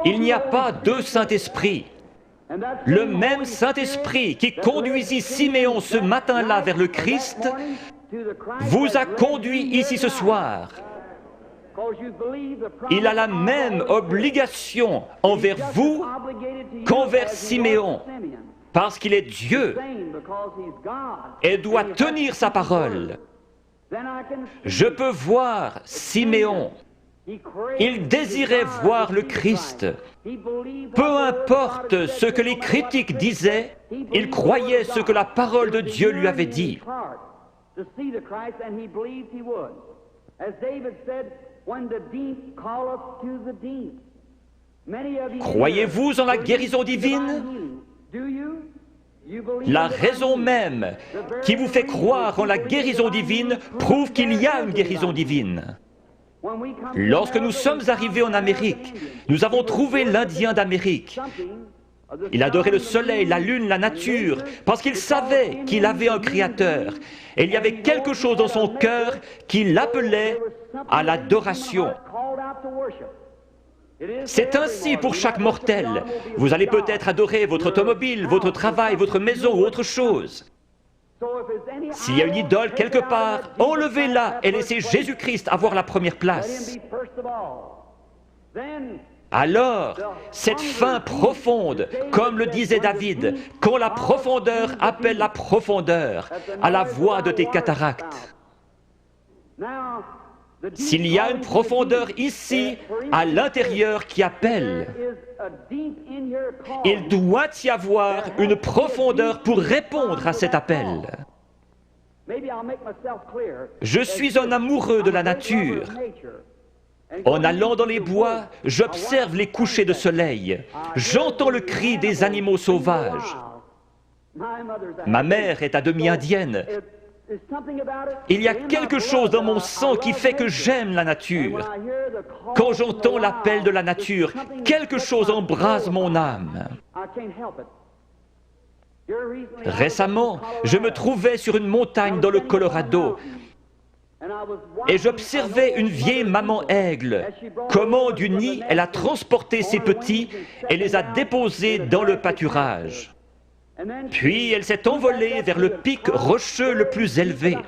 Il n'y a pas deux Saint-Esprit. Le même Saint-Esprit qui conduisit Siméon ce matin-là vers le Christ vous a conduit ici ce soir. Il a la même obligation envers vous qu'envers Siméon, parce qu'il est Dieu et doit tenir sa parole. Je peux voir Siméon. Il désirait voir le Christ. Peu importe ce que les critiques disaient, il croyait ce que la parole de Dieu lui avait dit. Croyez-vous en la guérison divine? La raison même qui vous fait croire en la guérison divine prouve qu'il y a une guérison divine. Lorsque nous sommes arrivés en Amérique, nous avons trouvé l'Indien d'Amérique. Il adorait le soleil, la lune, la nature, parce qu'il savait qu'il avait un créateur. Et il y avait quelque chose dans son cœur qui l'appelait à l'adoration. C'est ainsi pour chaque mortel. Vous allez peut-être adorer votre automobile, votre travail, votre maison ou autre chose. S'il y a une idole quelque part, enlevez-la et laissez Jésus-Christ avoir la première place. Alors, cette faim profonde, comme le disait David, quand la profondeur appelle la profondeur, à la voix de tes cataractes. S'il y a une profondeur ici, à l'intérieur qui appelle, il doit y avoir une profondeur pour répondre à cet appel. Je suis un amoureux de la nature. En allant dans les bois, j'observe les couchers de soleil. J'entends le cri des animaux sauvages. Ma mère est à demi indienne. Il y a quelque chose dans mon sang qui fait que j'aime la nature. Quand j'entends l'appel de la nature, quelque chose embrase mon âme. Récemment, je me trouvais sur une montagne dans le Colorado et j'observais une vieille maman aigle. Comment du nid, elle a transporté ses petits et les a déposés dans le pâturage. Puis elle s'est envolée vers le pic rocheux le plus élevé.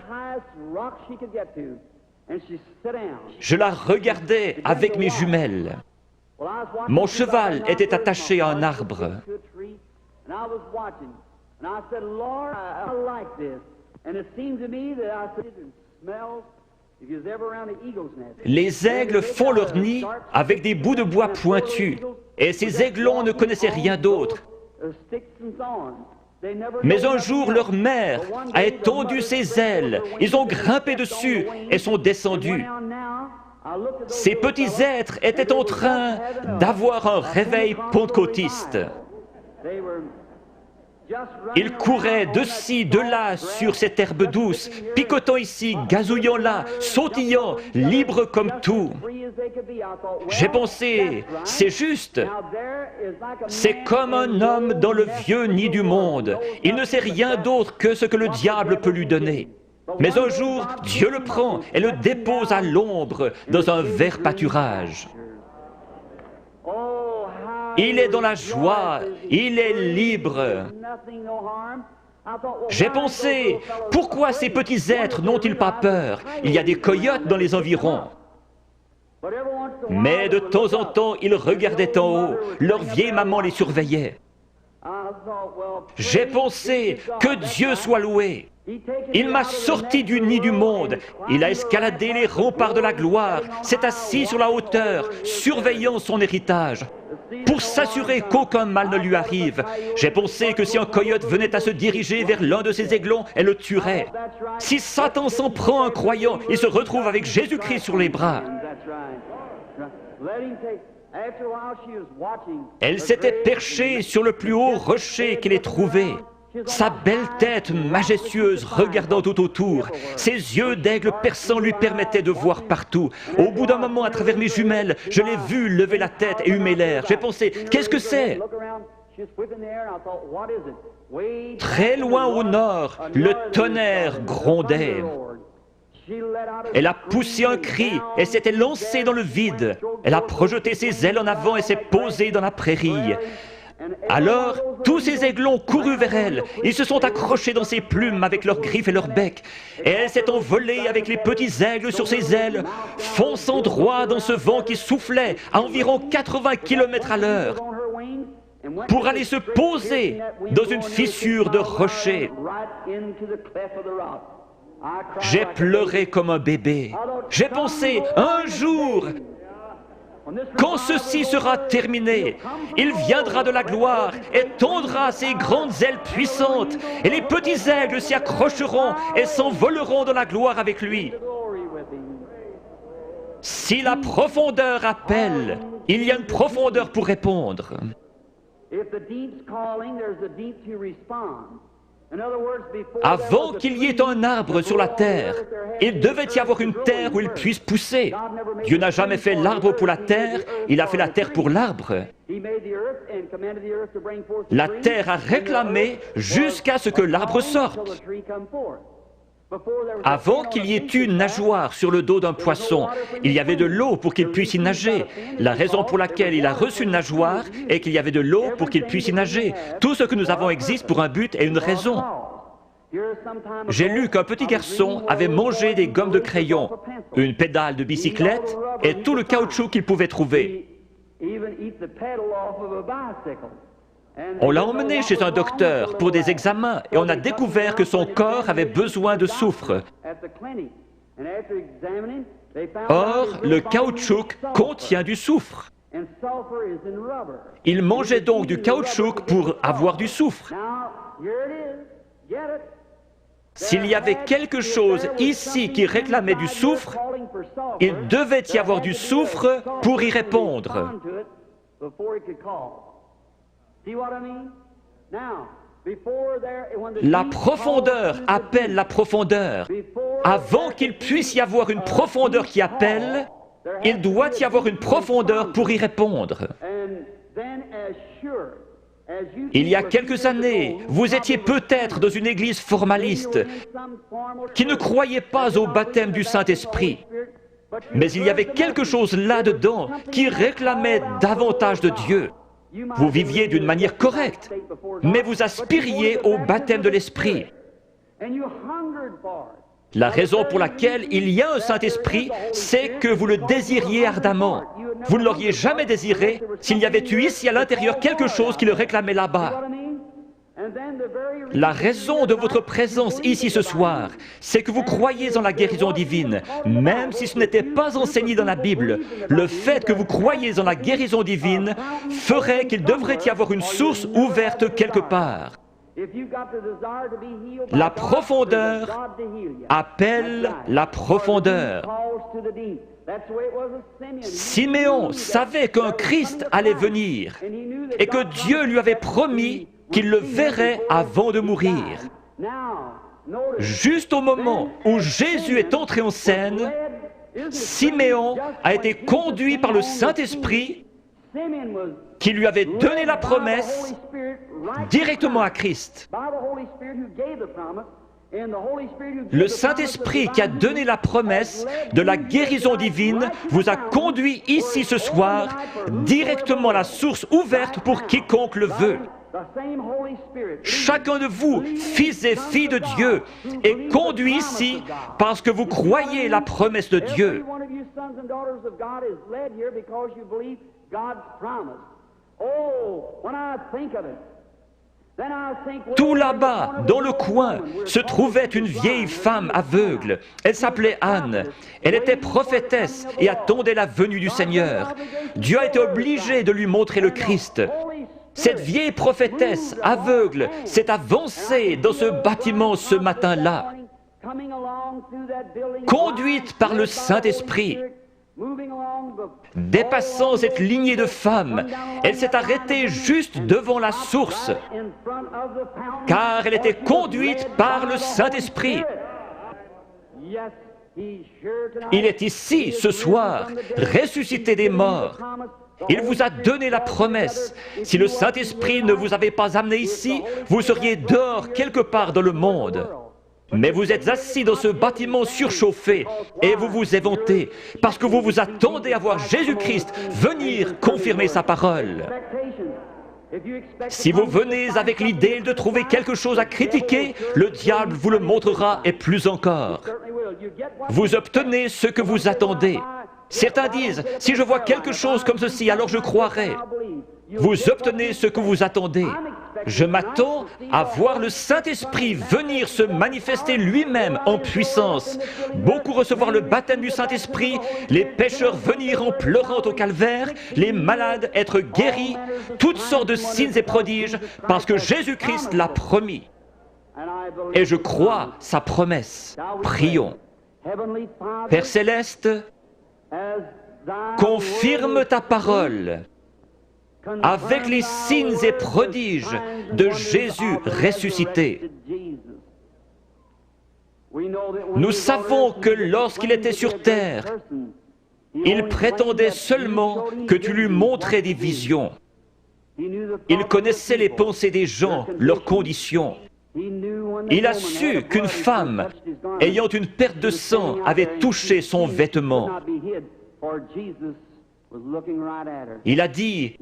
Je la regardais avec mes jumelles. Mon cheval était attaché à un arbre. Les aigles font leur nid avec des bouts de bois pointus, et ces aiglons ne connaissaient rien d'autre. Mais un jour, leur mère a étendu ses ailes, ils ont grimpé dessus et sont descendus. Ces petits êtres étaient en train d'avoir un réveil pentecôtiste. Ils couraient de ci, de là sur cette herbe douce, picotant ici, gazouillant là, sautillant, libres comme tout. J'ai pensé, c'est juste. C'est comme un homme dans le vieux nid du monde. Il ne sait rien d'autre que ce que le diable peut lui donner. Mais un jour, Dieu le prend et le dépose à l'ombre dans un vert pâturage. Il est dans la joie, il est libre. J'ai pensé, pourquoi ces petits êtres n'ont-ils pas peur? Il y a des coyotes dans les environs. Mais de temps en temps, ils regardaient en haut, leur vieille maman les surveillait. J'ai pensé, que Dieu soit loué. Il m'a sorti du nid du monde, il a escaladé les remparts de la gloire, s'est assis sur la hauteur, surveillant son héritage, pour s'assurer qu'aucun mal ne lui arrive. J'ai pensé que si un coyote venait à se diriger vers l'un de ses aiglons, elle le tuerait. Si Satan s'en prend un croyant, il se retrouve avec Jésus-Christ sur les bras. Elle s'était perchée sur le plus haut rocher qu'elle ait trouvé. Sa belle tête majestueuse regardant tout autour, ses yeux d'aigle perçants lui permettaient de voir partout. Au bout d'un moment, à travers mes jumelles, je l'ai vue lever la tête et humer l'air. J'ai pensé, qu'est-ce que c'est? Très loin au nord, le tonnerre grondait. Elle a poussé un cri et s'était lancée dans le vide. Elle a projeté ses ailes en avant et s'est posée dans la prairie. Alors, tous ces aiglons courus vers elle. Ils se sont accrochés dans ses plumes avec leurs griffes et leurs becs. Et elle s'est envolée avec les petits aigles sur ses ailes, fonçant droit dans ce vent qui soufflait à environ 80 km à l'heure, pour aller se poser dans une fissure de rocher. J'ai pleuré comme un bébé. J'ai pensé, un jour, quand ceci sera terminé, il viendra de la gloire et tendra ses grandes ailes puissantes, et les petits aigles s'y accrocheront et s'envoleront dans la gloire avec lui. Si la profondeur appelle, il y a une profondeur pour répondre. Avant qu'il y ait un arbre sur la terre, il devait y avoir une terre où il puisse pousser. Dieu n'a jamais fait l'arbre pour la terre, il a fait la terre pour l'arbre. La terre a réclamé jusqu'à ce que l'arbre sorte. Avant qu'il y ait une nageoire sur le dos d'un poisson, il y avait de l'eau pour qu'il puisse y nager. La raison pour laquelle il a reçu une nageoire est qu'il y avait de l'eau pour qu'il puisse y nager. Tout ce que nous avons existe pour un but et une raison. J'ai lu qu'un petit garçon avait mangé des gommes de crayon, une pédale de bicyclette et tout le caoutchouc qu'il pouvait trouver. On l'a emmené chez un docteur pour des examens et on a découvert que son corps avait besoin de soufre. Or, le caoutchouc contient du soufre. Il mangeait donc du caoutchouc pour avoir du soufre. S'il y avait quelque chose ici qui réclamait du soufre, il devait y avoir du soufre pour y répondre. La profondeur appelle la profondeur. Avant qu'il puisse y avoir une profondeur qui appelle, il doit y avoir une profondeur pour y répondre. Il y a quelques années, vous étiez peut-être dans une église formaliste qui ne croyait pas au baptême du Saint-Esprit. Mais il y avait quelque chose là-dedans qui réclamait davantage de Dieu. Vous viviez d'une manière correcte, mais vous aspiriez au baptême de l'Esprit. La raison pour laquelle il y a un Saint-Esprit, c'est que vous le désiriez ardemment. Vous ne l'auriez jamais désiré s'il y avait eu ici à l'intérieur quelque chose qui le réclamait là-bas. La raison de votre présence ici ce soir, c'est que vous croyez en la guérison divine, même si ce n'était pas enseigné dans la Bible. Le fait que vous croyez en la guérison divine ferait qu'il devrait y avoir une source ouverte quelque part. La profondeur appelle la profondeur. Siméon savait qu'un Christ allait venir et que Dieu lui avait promis qu'il le verrait avant de mourir. Juste au moment où Jésus est entré en scène, Siméon a été conduit par le Saint-Esprit qui lui avait donné la promesse directement à Christ. Le Saint-Esprit qui a donné la promesse de la guérison divine vous a conduit ici ce soir directement à la source ouverte pour quiconque le veut. Chacun de vous, fils et filles de Dieu, est conduit ici parce que vous croyez la promesse de Dieu. Tout là-bas, dans le coin, se trouvait une vieille femme aveugle. Elle s'appelait Anne. Elle était prophétesse et attendait la venue du Seigneur. Dieu a été obligé de lui montrer le Christ. Cette vieille prophétesse aveugle s'est avancée dans ce bâtiment ce matin-là, conduite par le Saint-Esprit. Dépassant cette lignée de femmes, elle s'est arrêtée juste devant la source, car elle était conduite par le Saint-Esprit. Il est ici, ce soir, ressuscité des morts. Il vous a donné la promesse. Si le Saint-Esprit ne vous avait pas amené ici, vous seriez dehors quelque part dans le monde. Mais vous êtes assis dans ce bâtiment surchauffé et vous vous éventez parce que vous vous attendez à voir Jésus-Christ venir confirmer sa parole. Si vous venez avec l'idée de trouver quelque chose à critiquer, le diable vous le montrera et plus encore. Vous obtenez ce que vous attendez. Certains disent, si je vois quelque chose comme ceci, alors je croirai. Vous obtenez ce que vous attendez. Je m'attends à voir le Saint-Esprit venir se manifester lui-même en puissance. Beaucoup recevoir le baptême du Saint-Esprit, les pécheurs venir en pleurant au calvaire, les malades être guéris, toutes sortes de signes et prodiges, parce que Jésus-Christ l'a promis. Et je crois sa promesse. Prions. Père Céleste, confirme ta parole avec les signes et prodiges de Jésus ressuscité. Nous savons que lorsqu'il était sur terre, il prétendait seulement que tu lui montrais des visions. Il connaissait les pensées des gens, leurs conditions. Il a su qu'une femme, ayant une perte de sang, avait touché son vêtement. Il a dit,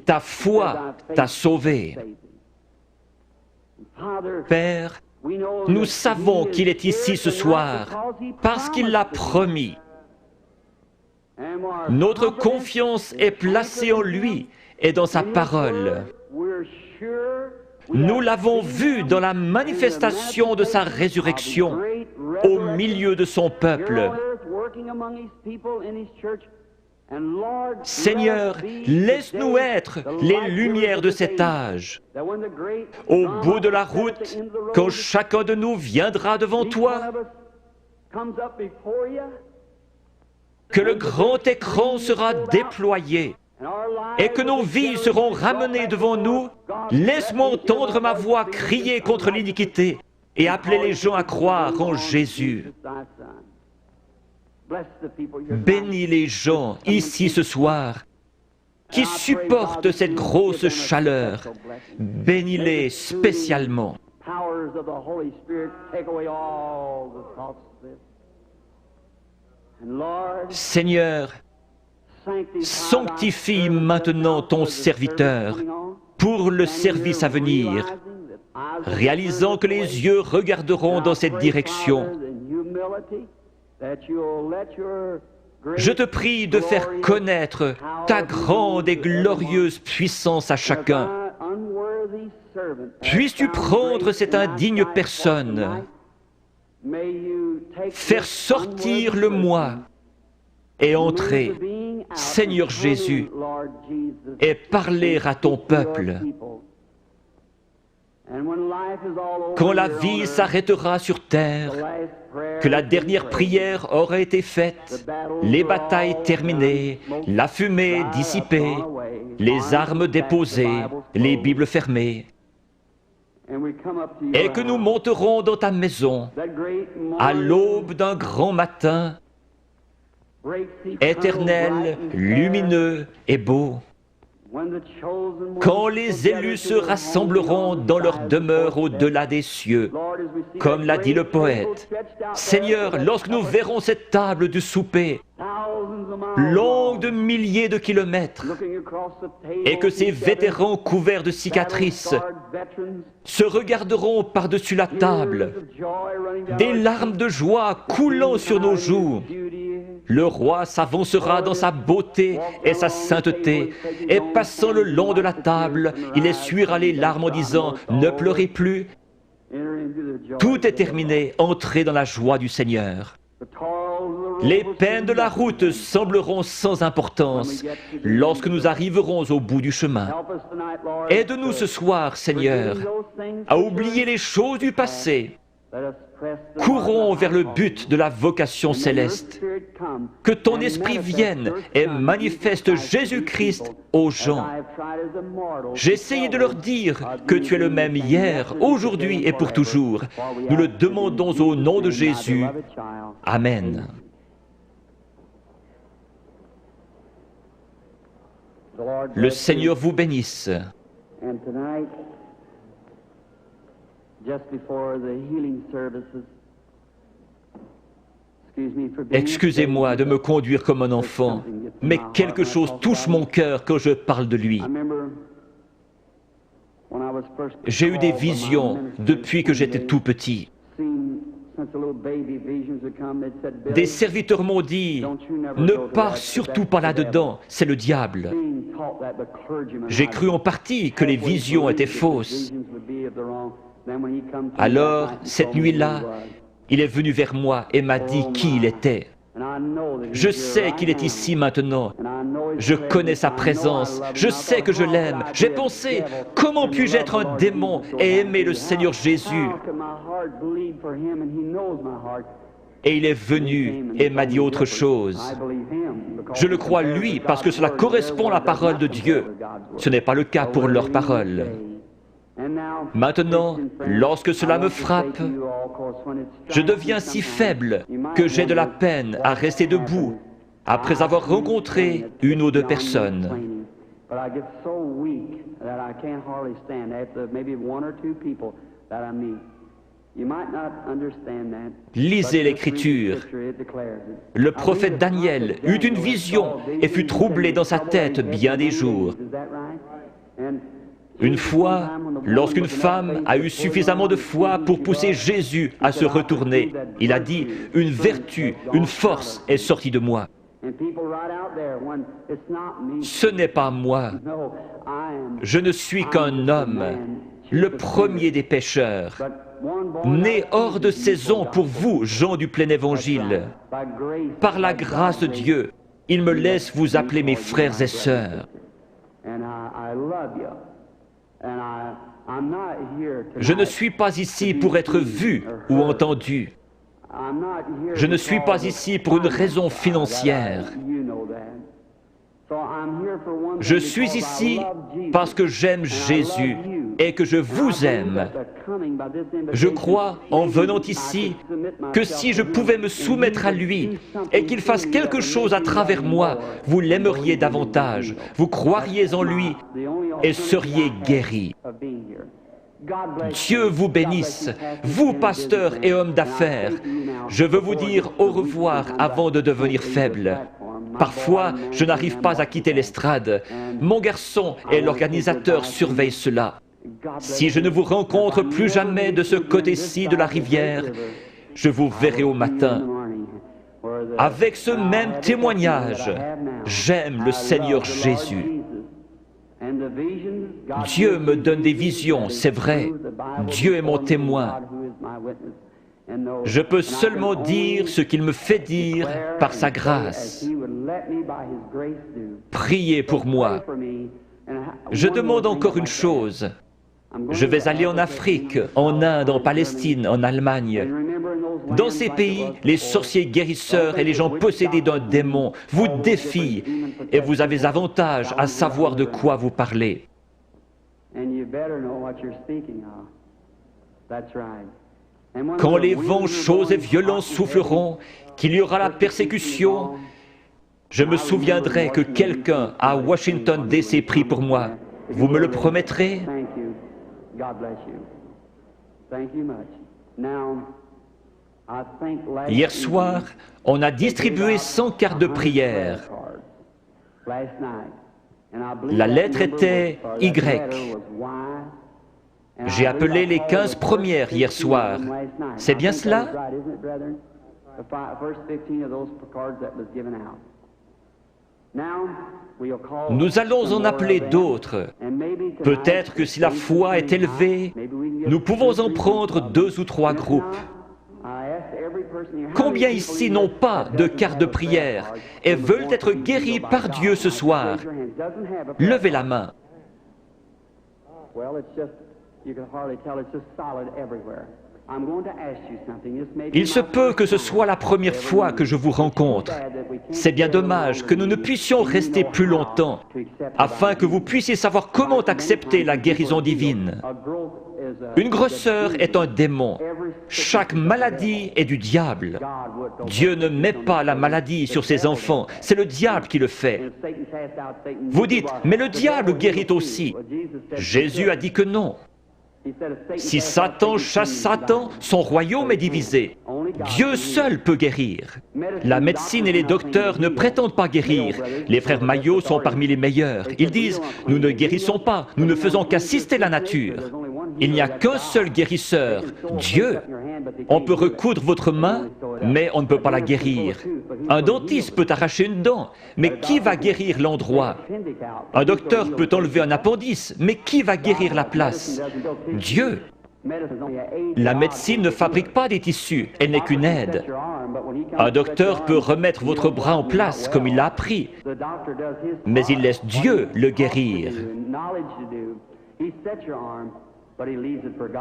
ta foi t'a sauvé. Père, nous savons qu'il est ici ce soir parce qu'il l'a promis. Notre confiance est placée en lui et dans sa parole. Nous l'avons vu dans la manifestation de sa résurrection au milieu de son peuple. Seigneur, laisse-nous être les lumières de cet âge. Au bout de la route, quand chacun de nous viendra devant toi, que le grand écran sera déployé et que nos vies seront ramenées devant nous, laisse-moi entendre ma voix crier contre l'iniquité et appeler les gens à croire en Jésus. Bénis les gens ici ce soir qui supportent cette grosse chaleur. Bénis-les spécialement. Seigneur, sanctifie maintenant ton serviteur pour le service à venir, réalisant que les yeux regarderont dans cette direction. Je te prie de faire connaître ta grande et glorieuse puissance à chacun. Puisses-tu prendre cette indigne personne, faire sortir le moi et entrer, Seigneur Jésus, et parler à ton peuple. Quand la vie s'arrêtera sur terre, que la dernière prière aura été faite, les batailles terminées, la fumée dissipée, les armes déposées, les Bibles fermées, et que nous monterons dans ta maison à l'aube d'un grand matin, éternel, lumineux et beau, quand les élus se rassembleront dans leur demeure au-delà des cieux, comme l'a dit le poète. Seigneur, lorsque nous verrons cette table du souper, longue de milliers de kilomètres, et que ces vétérans couverts de cicatrices se regarderont par-dessus la table, des larmes de joie coulant sur nos joues, le roi s'avancera dans sa beauté et sa sainteté, et passant le long de la table, il essuiera les larmes en disant « Ne pleurez plus ». Tout est terminé, entrez dans la joie du Seigneur. Les peines de la route sembleront sans importance lorsque nous arriverons au bout du chemin. Aide-nous ce soir, Seigneur, à oublier les choses du passé. Courons vers le but de la vocation céleste. Que ton esprit vienne et manifeste Jésus-Christ aux gens. J'ai essayé de leur dire que tu es le même hier, aujourd'hui et pour toujours. Nous le demandons au nom de Jésus. Amen. Le Seigneur vous bénisse. Excusez-moi de me conduire comme un enfant, mais quelque chose touche mon cœur quand je parle de lui. J'ai eu des visions depuis que j'étais tout petit. Des serviteurs m'ont dit, ne pars surtout pas là-dedans, c'est le diable. J'ai cru en partie que les visions étaient fausses. Alors, cette nuit-là, il est venu vers moi et m'a dit qui il était. Je sais qu'il est ici maintenant. Je connais sa présence. Je sais que je l'aime. J'ai pensé, comment puis-je être un démon et aimer le Seigneur Jésus? Et il est venu et m'a dit autre chose. Je le crois lui parce que cela correspond à la parole de Dieu. Ce n'est pas le cas pour leur parole. Maintenant, lorsque cela me frappe, je deviens si faible que j'ai de la peine à rester debout après avoir rencontré une ou deux personnes. Lisez l'Écriture. Le prophète Daniel eut une vision et fut troublé dans sa tête bien des jours. Une fois, lorsqu'une femme a eu suffisamment de foi pour pousser Jésus à se retourner, il a dit, une vertu, une force est sortie de moi. Ce n'est pas moi. Je ne suis qu'un homme, le premier des pécheurs, né hors de saison pour vous, gens du plein évangile. Par la grâce de Dieu, il me laisse vous appeler mes frères et sœurs. Je ne suis pas ici pour être vu ou entendu. Je ne suis pas ici pour une raison financière. Je suis ici parce que j'aime Jésus et que je vous aime. Je crois, en venant ici, que si je pouvais me soumettre à lui et qu'il fasse quelque chose à travers moi, vous l'aimeriez davantage, vous croiriez en lui et seriez guéris. Dieu vous bénisse, vous pasteurs et hommes d'affaires. Je veux vous dire au revoir avant de devenir faible. Parfois, je n'arrive pas à quitter l'estrade. Mon garçon et l'organisateur surveillent cela. Si je ne vous rencontre plus jamais de ce côté-ci de la rivière, je vous verrai au matin. Avec ce même témoignage, j'aime le Seigneur Jésus. Dieu me donne des visions, c'est vrai. Dieu est mon témoin. Je peux seulement dire ce qu'il me fait dire par sa grâce. Priez pour moi. Je demande encore une chose. Je vais aller en Afrique, en Inde, en Palestine, en Allemagne. Dans ces pays, les sorciers guérisseurs et les gens possédés d'un démon vous défient et vous avez avantage à savoir de quoi vous parlez. Quand les vents chauds et violents souffleront, qu'il y aura la persécution, je me souviendrai que quelqu'un à Washington D.C. prie pour moi. Vous me le promettrez? Hier soir, on a distribué 100 cartes de prière. La lettre était Y. J'ai appelé les 15 premières hier soir. C'est bien cela? Nous allons en appeler d'autres. Peut-être que si la foi est élevée, nous pouvons en prendre 2 ou 3 groupes. Combien ici n'ont pas de carte de prière et veulent être guéris par Dieu ce soir? Levez la main. Il se peut que ce soit la première fois que je vous rencontre. C'est bien dommage que nous ne puissions rester plus longtemps, afin que vous puissiez savoir comment accepter la guérison divine. Une grosseur est un démon. Chaque maladie est du diable. Dieu ne met pas la maladie sur ses enfants, c'est le diable qui le fait. Vous dites, mais le diable guérit aussi. Jésus a dit que non. Si Satan chasse Satan, son royaume est divisé. Dieu seul peut guérir. La médecine et les docteurs ne prétendent pas guérir. Les frères Maillot sont parmi les meilleurs. Ils disent « Nous ne guérissons pas, nous ne faisons qu'assister la nature. » Il n'y a qu'un seul guérisseur, Dieu. On peut recoudre votre main, mais on ne peut pas la guérir. Un dentiste peut arracher une dent, mais qui va guérir l'endroit? Un docteur peut enlever un appendice, mais qui va guérir la place? Dieu. La médecine ne fabrique pas des tissus, elle n'est qu'une aide. Un docteur peut remettre votre bras en place comme il l'a appris, mais il laisse Dieu le guérir.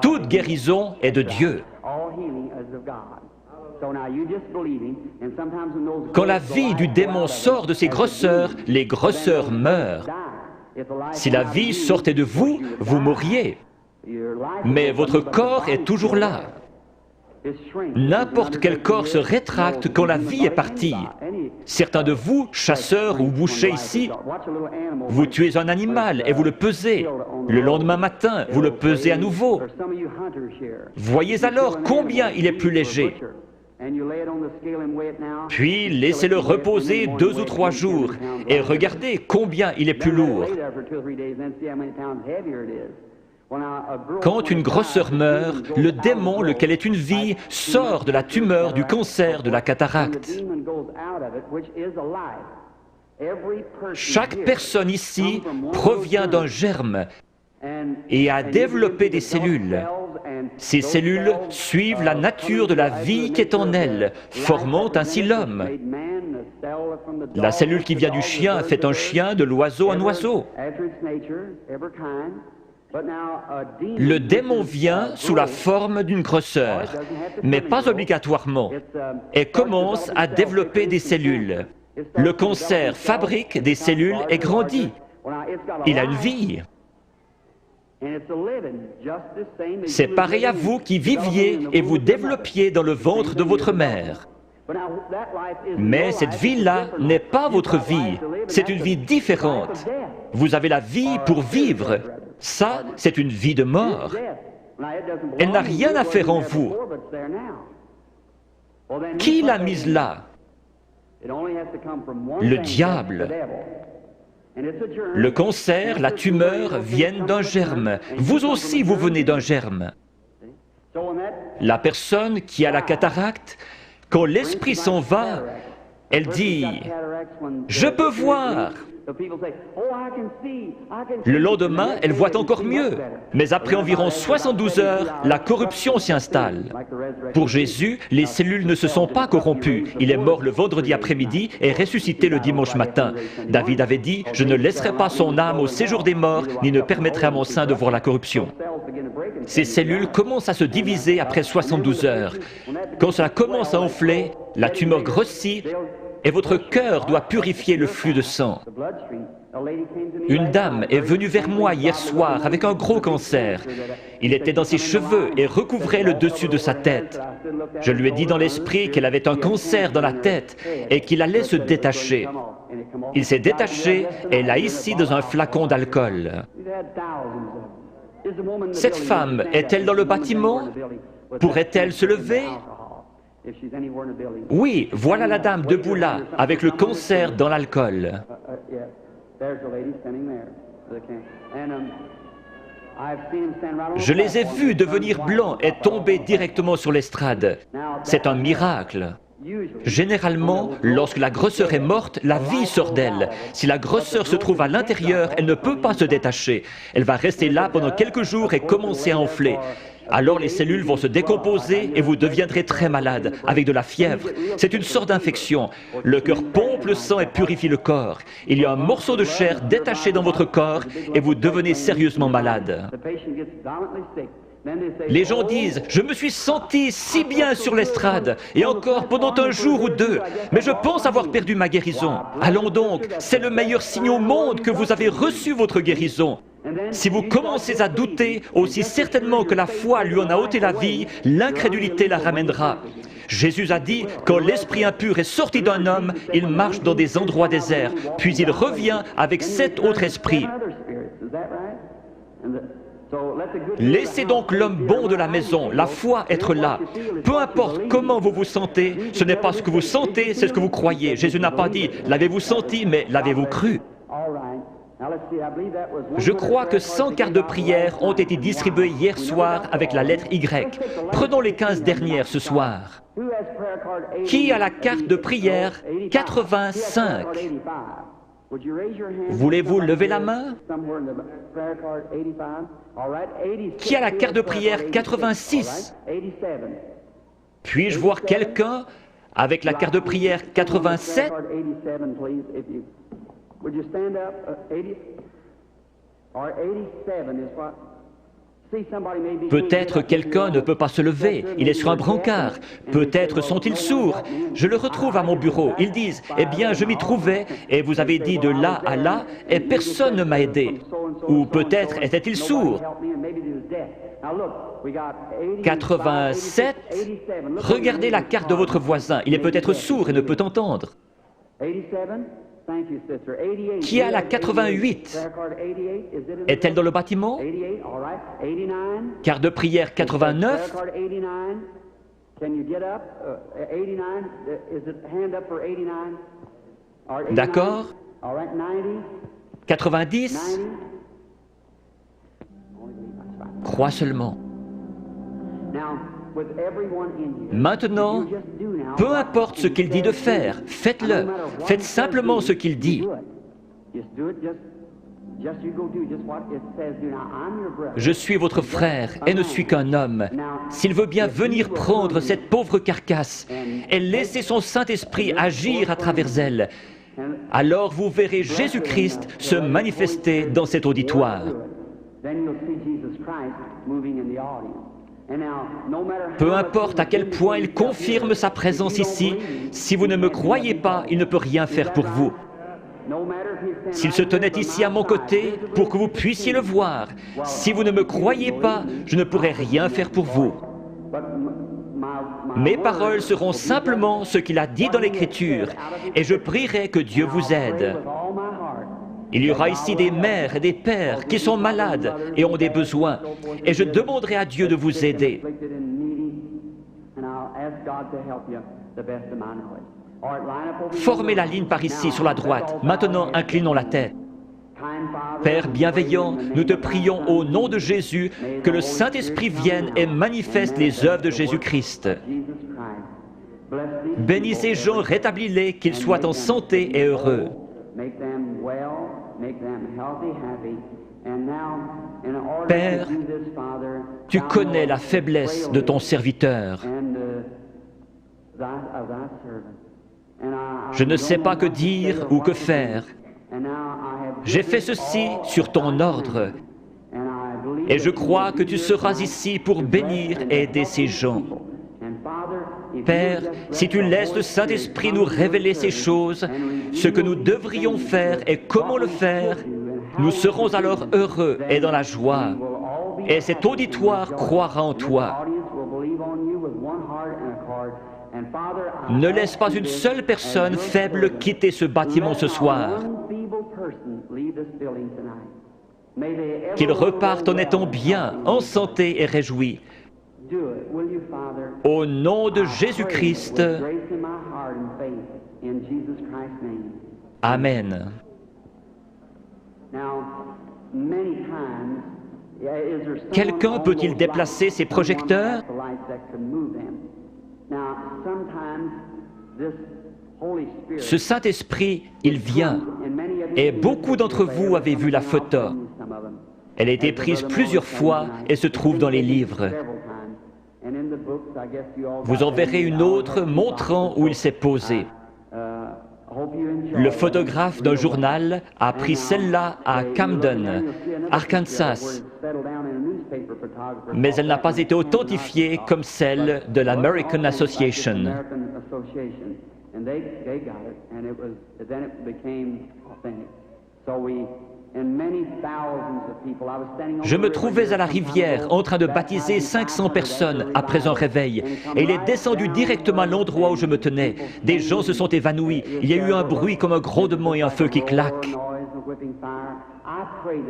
Toute guérison est de Dieu. Quand la vie du démon sort de ses grosseurs, les grosseurs meurent. Si la vie sortait de vous, vous mourriez. Mais votre corps est toujours là. N'importe quel corps se rétracte quand la vie est partie. Certains de vous, chasseurs ou bouchers ici, vous tuez un animal et vous le pesez. Le lendemain matin, vous le pesez à nouveau. Voyez alors combien il est plus léger. Puis laissez-le reposer 2 ou 3 jours et regardez combien il est plus lourd. Quand une grosseur meurt, le démon, lequel est une vie, sort de la tumeur, du cancer, de la cataracte. Chaque personne ici provient d'un germe et a développé des cellules. Ces cellules suivent la nature de la vie qui est en elles, formant ainsi l'homme. La cellule qui vient du chien fait un chien, de l'oiseau un oiseau. Le démon vient sous la forme d'une grosseur, mais pas obligatoirement, et commence à développer des cellules. Le cancer fabrique des cellules et grandit. Il a une vie. C'est pareil à vous qui viviez et vous développiez dans le ventre de votre mère. Mais cette vie-là n'est pas votre vie, c'est une vie différente. Vous avez la vie pour vivre. Ça, c'est une vie de mort. Elle n'a rien à faire en vous. Qui l'a mise là? Le diable. Le cancer, la tumeur viennent d'un germe. Vous aussi, vous venez d'un germe. La personne qui a la cataracte, quand l'esprit s'en va, elle dit « Je peux voir ». Le lendemain, elle voit encore mieux. Mais après environ 72 heures, la corruption s'y installe. Pour Jésus, les cellules ne se sont pas corrompues. Il est mort le vendredi après-midi et ressuscité le dimanche matin. David avait dit « Je ne laisserai pas son âme au séjour des morts, ni ne permettrai à mon sein de voir la corruption ». Ces cellules commencent à se diviser après 72 heures. Quand cela commence à enfler, la tumeur grossit et votre cœur doit purifier le flux de sang. Une dame est venue vers moi hier soir avec un gros cancer. Il était dans ses cheveux et recouvrait le dessus de sa tête. Je lui ai dit dans l'esprit qu'elle avait un cancer dans la tête et qu'il allait se détacher. Il s'est détaché et l'a ici dans un flacon d'alcool. Cette femme est-elle dans le bâtiment? Pourrait-elle se lever? Oui, voilà la dame debout là, avec le cancer dans l'alcool. Je les ai vus devenir blancs et tomber directement sur l'estrade. C'est un miracle. Généralement, lorsque la grosseur est morte, la vie sort d'elle. Si la grosseur se trouve à l'intérieur, elle ne peut pas se détacher. Elle va rester là pendant quelques jours et commencer à enfler. Alors les cellules vont se décomposer et vous deviendrez très malade, avec de la fièvre. C'est une sorte d'infection. Le cœur pompe le sang et purifie le corps. Il y a un morceau de chair détaché dans votre corps et vous devenez sérieusement malade. Les gens disent « Je me suis senti si bien sur l'estrade, et encore pendant un jour ou deux, mais je pense avoir perdu ma guérison. » Allons donc, c'est le meilleur signe au monde que vous avez reçu votre guérison. Si vous commencez à douter, aussi certainement que la foi lui en a ôté la vie, l'incrédulité la ramènera. Jésus a dit, quand l'esprit impur est sorti d'un homme, il marche dans des endroits déserts, puis il revient avec 7 autres esprits. Laissez donc l'homme bon de la maison, la foi, être là. Peu importe comment vous vous sentez, ce n'est pas ce que vous sentez, c'est ce que vous croyez. Jésus n'a pas dit « l'avez-vous senti », mais « l'avez-vous cru ». Je crois que 100 cartes de prière ont été distribuées hier soir avec la lettre Y. Prenons les 15 dernières ce soir. Qui a la carte de prière 85? Voulez-vous lever la main? Qui a la carte de prière 86? Puis-je voir quelqu'un avec la carte de prière 87? Peut-être quelqu'un ne peut pas se lever, il est sur un brancard. Peut-être sont-ils sourds. Je le retrouve à mon bureau. Ils disent, eh bien, je m'y trouvais, et vous avez dit de là à là, et personne ne m'a aidé. Ou peut-être était-il sourd. 87, regardez la carte de votre voisin, il est peut-être sourd et ne peut entendre. Qui a la 88? Est-elle dans le bâtiment? Carte de prière 89? D'accord. 90? Crois seulement. Maintenant, peu importe ce qu'il dit de faire, faites-le. Faites simplement ce qu'il dit. Je suis votre frère et ne suis qu'un homme. S'il veut bien venir prendre cette pauvre carcasse et laisser son Saint-Esprit agir à travers elle, alors vous verrez Jésus-Christ se manifester dans cet auditoire. Peu importe à quel point il confirme sa présence ici, si vous ne me croyez pas, il ne peut rien faire pour vous. S'il se tenait ici à mon côté pour que vous puissiez le voir, si vous ne me croyez pas, je ne pourrai rien faire pour vous. Mes paroles seront simplement ce qu'il a dit dans l'Écriture, et je prierai que Dieu vous aide. Il y aura ici des mères et des pères qui sont malades et ont des besoins, et je demanderai à Dieu de vous aider. Formez la ligne par ici, sur la droite. Maintenant, inclinons la tête. Père bienveillant, nous te prions au nom de Jésus que le Saint-Esprit vienne et manifeste les œuvres de Jésus-Christ. Bénis ces gens, rétablis-les, qu'ils soient en santé et heureux. Père, tu connais la faiblesse de ton serviteur. Je ne sais pas que dire ou que faire. J'ai fait ceci sur ton ordre, et je crois que tu seras ici pour bénir et aider ces gens. Père, si tu laisses le Saint-Esprit nous révéler ces choses, ce que nous devrions faire et comment le faire, nous serons alors heureux et dans la joie. Et cet auditoire croira en toi. Ne laisse pas une seule personne faible quitter ce bâtiment ce soir. Qu'ils repartent en étant bien, en santé et réjouis. Au nom de Jésus-Christ. Amen. Quelqu'un peut-il déplacer ses projecteurs? Ce Saint-Esprit, il vient, et beaucoup d'entre vous avez vu la photo. Elle a été prise plusieurs fois et se trouve dans les livres. Vous en verrez une autre montrant où il s'est posé. Le photographe d'un journal a pris celle-là à Camden, Arkansas, mais elle n'a pas été authentifiée comme celle de l'American Association. Je me trouvais à la rivière en train de baptiser 500 personnes après un réveil, et il est descendu directement à l'endroit où je me tenais. Des gens se sont évanouis, il y a eu un bruit comme un grondement et un feu qui claque.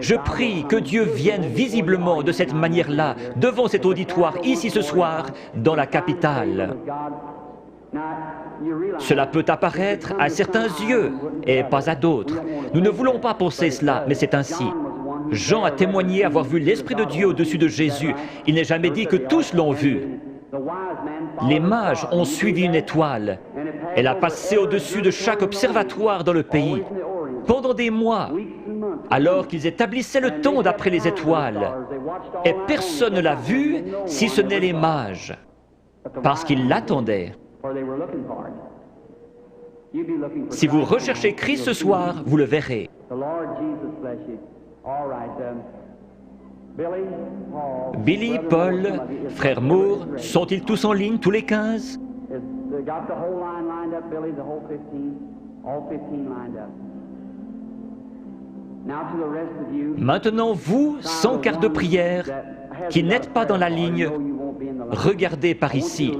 Je prie que Dieu vienne visiblement de cette manière-là, devant cet auditoire, ici ce soir, dans la capitale. Cela peut apparaître à certains yeux et pas à d'autres. Nous ne voulons pas penser cela, mais c'est ainsi. Jean a témoigné avoir vu l'Esprit de Dieu au-dessus de Jésus. Il n'est jamais dit que tous l'ont vu. Les mages ont suivi une étoile. Elle a passé au-dessus de chaque observatoire dans le pays pendant des mois, alors qu'ils établissaient le temps d'après les étoiles. Et personne ne l'a vue, si ce n'est les mages, parce qu'ils l'attendaient. Si vous recherchez Christ ce soir, vous le verrez. Billy, Paul, frère Moore, sont-ils tous en ligne, tous les 15? Maintenant, vous, sans carte de prière, qui n'êtes pas dans la ligne, regardez par ici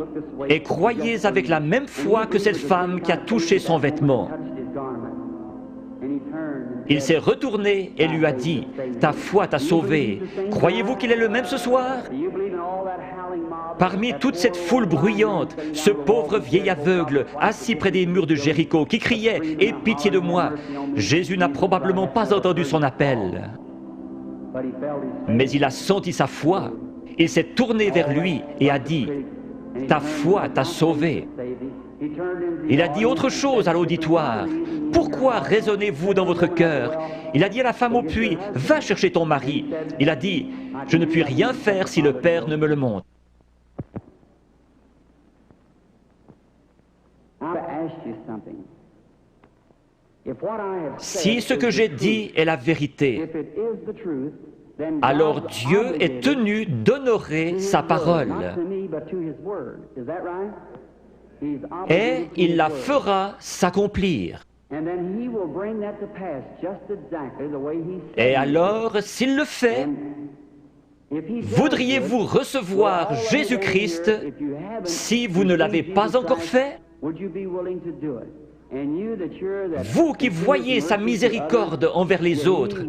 et croyez avec la même foi que cette femme qui a touché son vêtement. Il s'est retourné et lui a dit, « Ta foi t'a sauvé. Croyez-vous qu'il est le même ce soir ?» Parmi toute cette foule bruyante, ce pauvre vieil aveugle, assis près des murs de Jéricho, qui criait « Aie pitié de moi !» Jésus n'a probablement pas entendu son appel. Mais il a senti sa foi. Il s'est tourné vers lui et a dit, « Ta foi t'a sauvé. » Il a dit autre chose à l'auditoire. « Pourquoi raisonnez-vous dans votre cœur ?» Il a dit à la femme au puits, « Va chercher ton mari. » Il a dit, « Je ne puis rien faire si le Père ne me le montre. » Si ce que j'ai dit est la vérité, alors Dieu est tenu d'honorer sa parole. Et il la fera s'accomplir. Et alors, s'il le fait, voudriez-vous recevoir Jésus-Christ si vous ne l'avez pas encore fait? Vous qui voyez sa miséricorde envers les autres,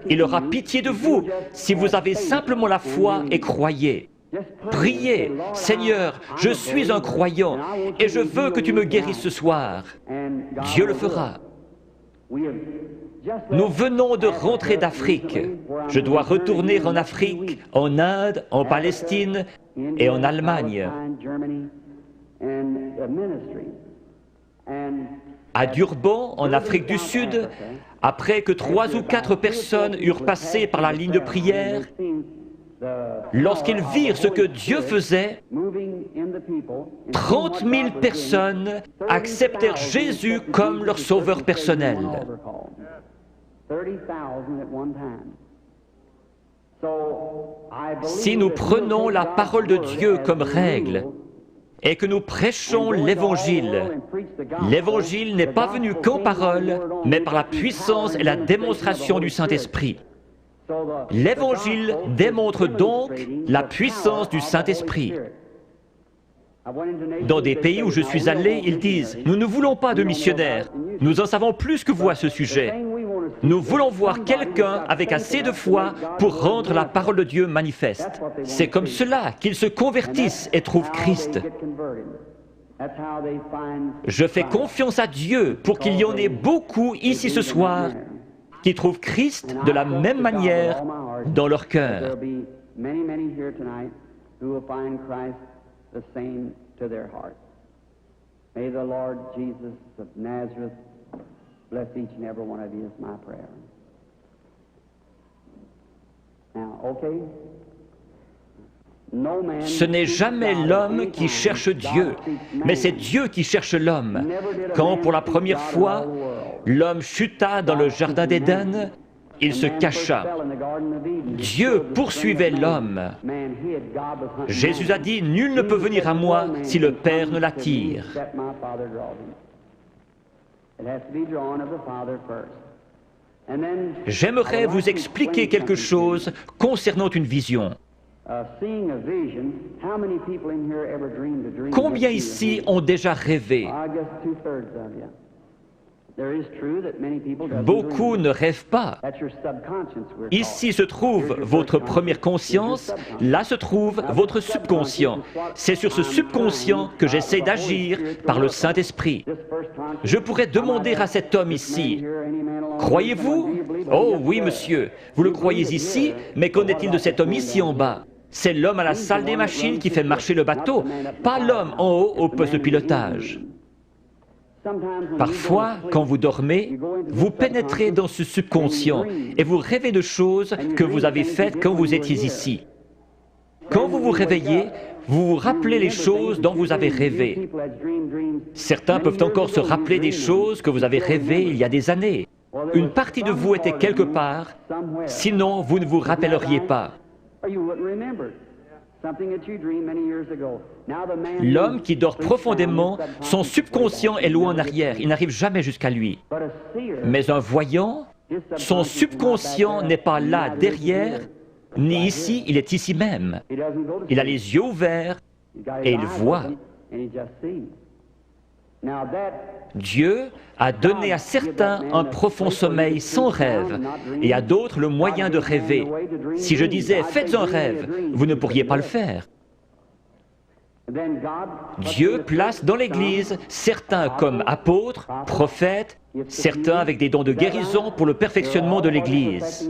il aura pitié de vous si vous avez simplement la foi et croyez. Priez, « Seigneur, je suis un croyant et je veux que tu me guérisses ce soir. » Dieu le fera. Nous venons de rentrer d'Afrique. Je dois retourner en Afrique, en Inde, en Palestine et en Allemagne. À Durban, en Afrique du Sud, après que 3 ou 4 personnes eurent passé par la ligne de prière, lorsqu'ils virent ce que Dieu faisait, 30 000 personnes acceptèrent Jésus comme leur sauveur personnel. Si nous prenons la parole de Dieu comme règle et que nous prêchons l'Évangile, l'Évangile n'est pas venu qu'en parole, mais par la puissance et la démonstration du Saint-Esprit. L'Évangile démontre donc la puissance du Saint-Esprit. Dans des pays où je suis allé, ils disent « Nous ne voulons pas de missionnaires, nous en savons plus que vous à ce sujet. Nous voulons voir quelqu'un avec assez de foi pour rendre la parole de Dieu manifeste. » C'est comme cela qu'ils se convertissent et trouvent Christ. Je fais confiance à Dieu pour qu'il y en ait beaucoup ici ce soir qui trouvent Christ de la même manière dans leur cœur. May the Lord Jesus of Nazareth bless each and every one of you is my prayer. Now, okay? Ce n'est jamais l'homme qui cherche Dieu, mais c'est Dieu qui cherche l'homme. Quand pour la première fois, l'homme chuta dans le jardin d'Éden, il se cacha. Dieu poursuivait l'homme. Jésus a dit, « Nul ne peut venir à moi si le Père ne l'attire. » J'aimerais vous expliquer quelque chose concernant une vision. Combien ici ont déjà rêvé? Beaucoup ne rêvent pas. Ici se trouve votre première conscience, là se trouve votre subconscient. C'est sur ce subconscient que j'essaie d'agir par le Saint-Esprit. Je pourrais demander à cet homme ici, « Croyez-vous » ? « Oh oui, monsieur, vous le croyez ici, mais qu'en est-il de cet homme ici en bas ? C'est l'homme à la salle des machines qui fait marcher le bateau, pas l'homme en haut au poste de pilotage. » Parfois, quand vous dormez, vous pénétrez dans ce subconscient et vous rêvez de choses que vous avez faites quand vous étiez ici. Quand vous vous réveillez, vous vous rappelez les choses dont vous avez rêvé. Certains peuvent encore se rappeler des choses que vous avez rêvées il y a des années. Une partie de vous était quelque part, sinon vous ne vous rappelleriez pas. L'homme qui dort profondément, son subconscient est loin en arrière, il n'arrive jamais jusqu'à lui. Mais un voyant, son subconscient n'est pas là derrière, ni ici, il est ici même. Il a les yeux ouverts et il voit. Dieu a donné à certains un profond sommeil sans rêve et à d'autres le moyen de rêver. Si je disais « faites un rêve », vous ne pourriez pas le faire. Dieu place dans l'Église certains comme apôtres, prophètes, certains avec des dons de guérison pour le perfectionnement de l'Église.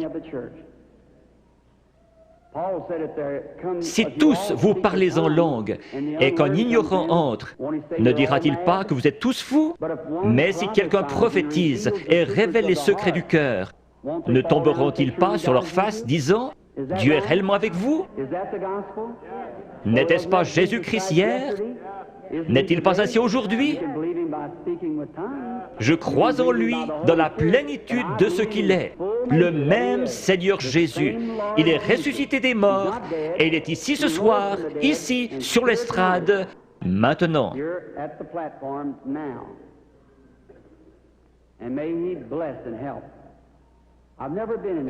Si tous vous parlez en langue et qu'un ignorant entre, ne dira-t-il pas que vous êtes tous fous? Mais si quelqu'un prophétise et révèle les secrets du cœur, ne tomberont-ils pas sur leur face disant « Dieu est réellement avec vous » ? N'était-ce pas Jésus-Christ hier? N'est-il pas ainsi aujourd'hui? Je crois en lui dans la plénitude de ce qu'il est, le même Seigneur Jésus. Il est ressuscité des morts et il est ici ce soir, ici, sur l'estrade, maintenant.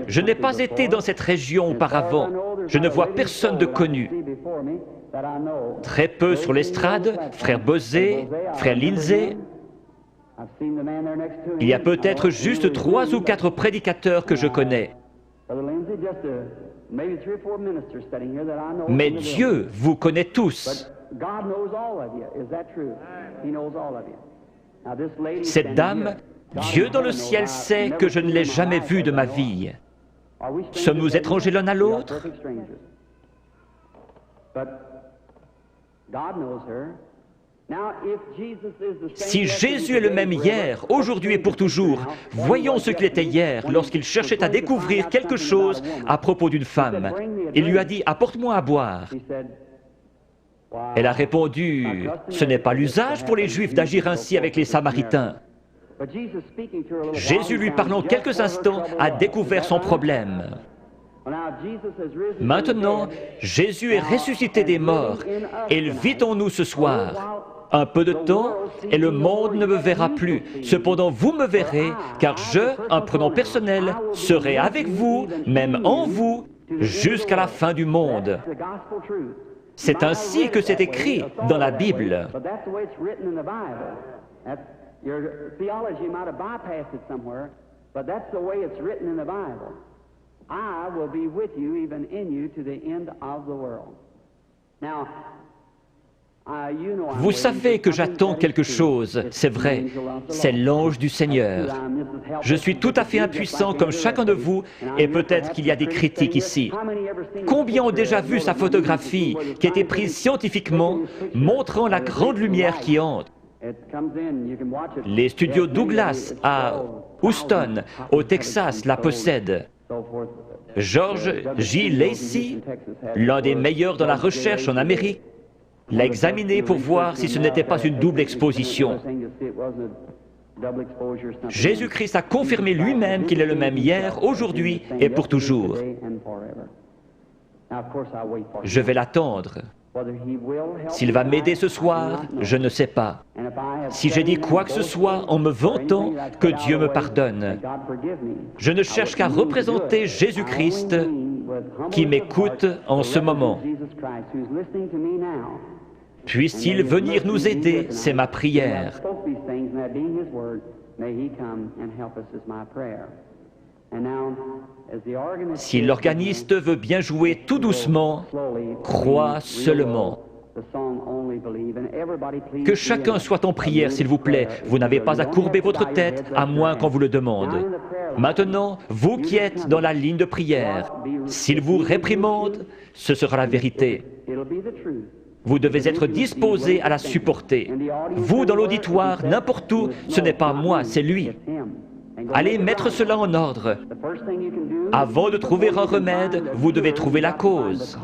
Je n'ai pas été dans cette région auparavant. Je ne vois personne de connu. Très peu sur l'estrade, frère Bosé, frère Lindsay. Il y a peut-être juste 3 ou 4 prédicateurs que je connais. Mais Dieu vous connaît tous. Cette dame, Dieu dans le ciel sait que je ne l'ai jamais vue de ma vie. Sommes-nous étrangers l'un à l'autre? Si Jésus est le même hier, aujourd'hui et pour toujours, voyons ce qu'il était hier lorsqu'il cherchait à découvrir quelque chose à propos d'une femme. Il lui a dit « Apporte-moi à boire ». Elle a répondu « Ce n'est pas l'usage pour les Juifs d'agir ainsi avec les Samaritains ». Jésus, lui parlant quelques instants, a découvert son problème. Maintenant, Jésus est ressuscité des morts et il vit en nous ce soir. Un peu de temps et le monde ne me verra plus. Cependant, vous me verrez, car je, un prénom personnel, serai avec vous, même en vous, jusqu'à la fin du monde. C'est ainsi que c'est écrit dans la Bible. Your theology might have bypassed it somewhere, but that's the way it's written in the Bible. I will be with you, even in you, to the end of the world. Now, vous savez que j'attends quelque chose, c'est vrai, c'est l'ange du Seigneur. Je suis tout à fait impuissant comme chacun de vous, et peut-être qu'il y a des critiques ici. Combien ont déjà vu sa photographie qui a été prise scientifiquement, montrant la grande lumière qui entre? Les studios Douglas à Houston, au Texas, la possèdent. George J. Lacey, l'un des meilleurs dans la recherche en Amérique, l'a examiné pour voir si ce n'était pas une double exposition. Jésus-Christ a confirmé lui-même qu'il est le même hier, aujourd'hui et pour toujours. Je vais l'attendre. S'il va m'aider ce soir, je ne sais pas. Si j'ai dit quoi que ce soit en me vantant, que Dieu me pardonne. Je ne cherche qu'à représenter Jésus-Christ qui m'écoute en ce moment. Puisse-t-il venir nous aider, c'est ma prière. Si l'organiste veut bien jouer tout doucement, crois seulement. Que chacun soit en prière, s'il vous plaît. Vous n'avez pas à courber votre tête, à moins qu'on vous le demande. Maintenant, vous qui êtes dans la ligne de prière, s'il vous réprimande, ce sera la vérité. Vous devez être disposé à la supporter. Vous, dans l'auditoire, n'importe où, ce n'est pas moi, c'est lui. Allez mettre cela en ordre. Avant de trouver un remède, vous devez trouver la cause.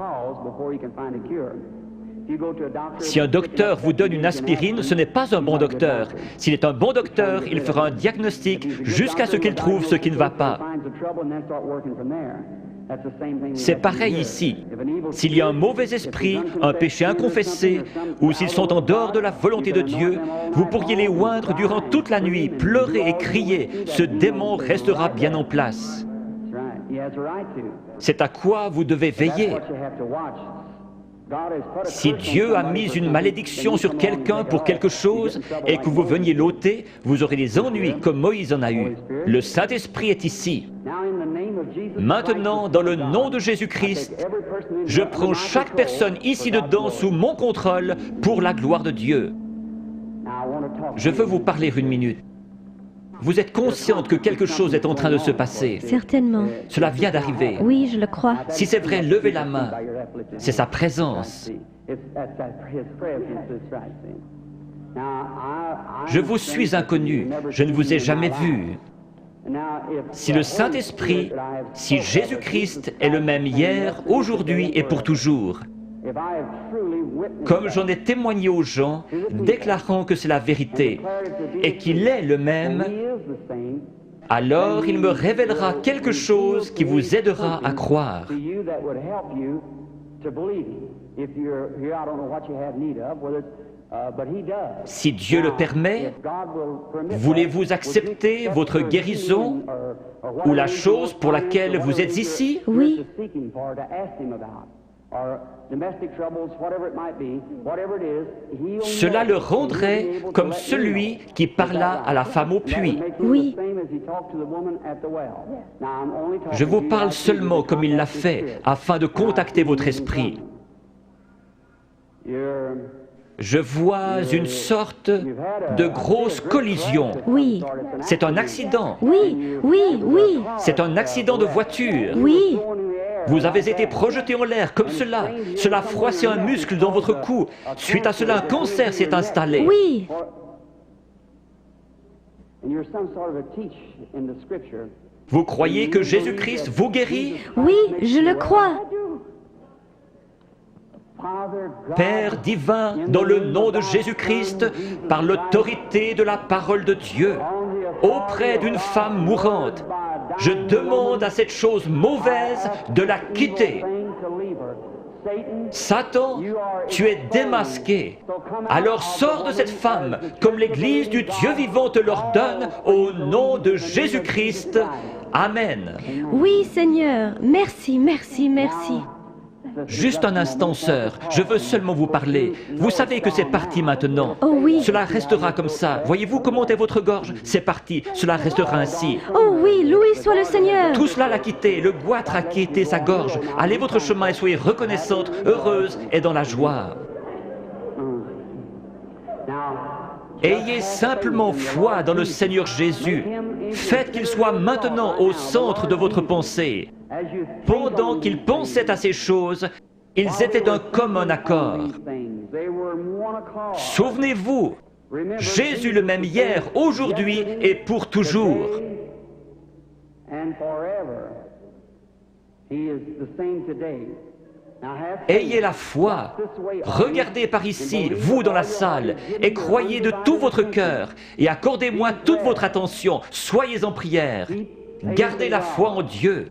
Si un docteur vous donne une aspirine, ce n'est pas un bon docteur. S'il est un bon docteur, il fera un diagnostic jusqu'à ce qu'il trouve ce qui ne va pas. C'est pareil ici. S'il y a un mauvais esprit, un péché inconfessé, ou s'ils sont en dehors de la volonté de Dieu, vous pourriez les oindre durant toute la nuit, pleurer et crier. Ce démon restera bien en place. C'est à quoi vous devez veiller. Si Dieu a mis une malédiction sur quelqu'un pour quelque chose et que vous veniez l'ôter, vous aurez des ennuis comme Moïse en a eu. Le Saint-Esprit est ici. Maintenant, dans le nom de Jésus-Christ, je prends chaque personne ici dedans sous mon contrôle pour la gloire de Dieu. Je veux vous parler une minute. Vous êtes consciente que quelque chose est en train de se passer? Certainement. Cela vient d'arriver. Oui, je le crois. Si c'est vrai, levez la main. C'est sa présence. Je vous suis inconnu. Je ne vous ai jamais vu. Si le Saint-Esprit, si Jésus-Christ est le même hier, aujourd'hui et pour toujours, comme j'en ai témoigné aux gens, déclarant que c'est la vérité et qu'il est le même, alors il me révélera quelque chose qui vous aidera à croire. Si Dieu le permet, voulez-vous accepter votre guérison ou la chose pour laquelle vous êtes ici? Oui. Cela le rendrait comme celui qui parla à la femme au puits. Oui. Je vous parle seulement comme il l'a fait, afin de contacter votre esprit. Je vois une sorte de grosse collision. Oui. C'est un accident. Oui, oui, oui. C'est un accident de voiture. Oui. Vous avez été projeté en l'air comme cela. Cela froissait un muscle dans votre cou. Suite à cela, un cancer s'est installé. Oui. Vous croyez que Jésus-Christ vous guérit? Oui, je le crois. Père divin, dans le nom de Jésus-Christ, par l'autorité de la parole de Dieu, auprès d'une femme mourante, je demande à cette chose mauvaise de la quitter. Satan, tu es démasqué. Alors sors de cette femme, comme l'Église du Dieu vivant te l'ordonne, au nom de Jésus-Christ. Amen. Oui, Seigneur. Merci, merci, merci. Juste un instant, sœur, je veux seulement vous parler. Vous savez que c'est parti maintenant. Oh oui. Cela restera comme ça. Voyez-vous comment est votre gorge? C'est parti, cela restera ainsi. Oh oui, loué soit le Seigneur. Tout cela l'a quitté, le goitre a quitté sa gorge. Allez votre chemin et soyez reconnaissante, heureuse et dans la joie. Ayez simplement foi dans le Seigneur Jésus. Faites qu'il soit maintenant au centre de votre pensée. Pendant qu'ils pensaient à ces choses, ils étaient d'un commun accord. Souvenez-vous, Jésus le même hier, aujourd'hui et pour toujours. Ayez la foi. Regardez par ici, vous dans la salle, et croyez de tout votre cœur, et accordez-moi toute votre attention. Soyez en prière. Gardez la foi en Dieu.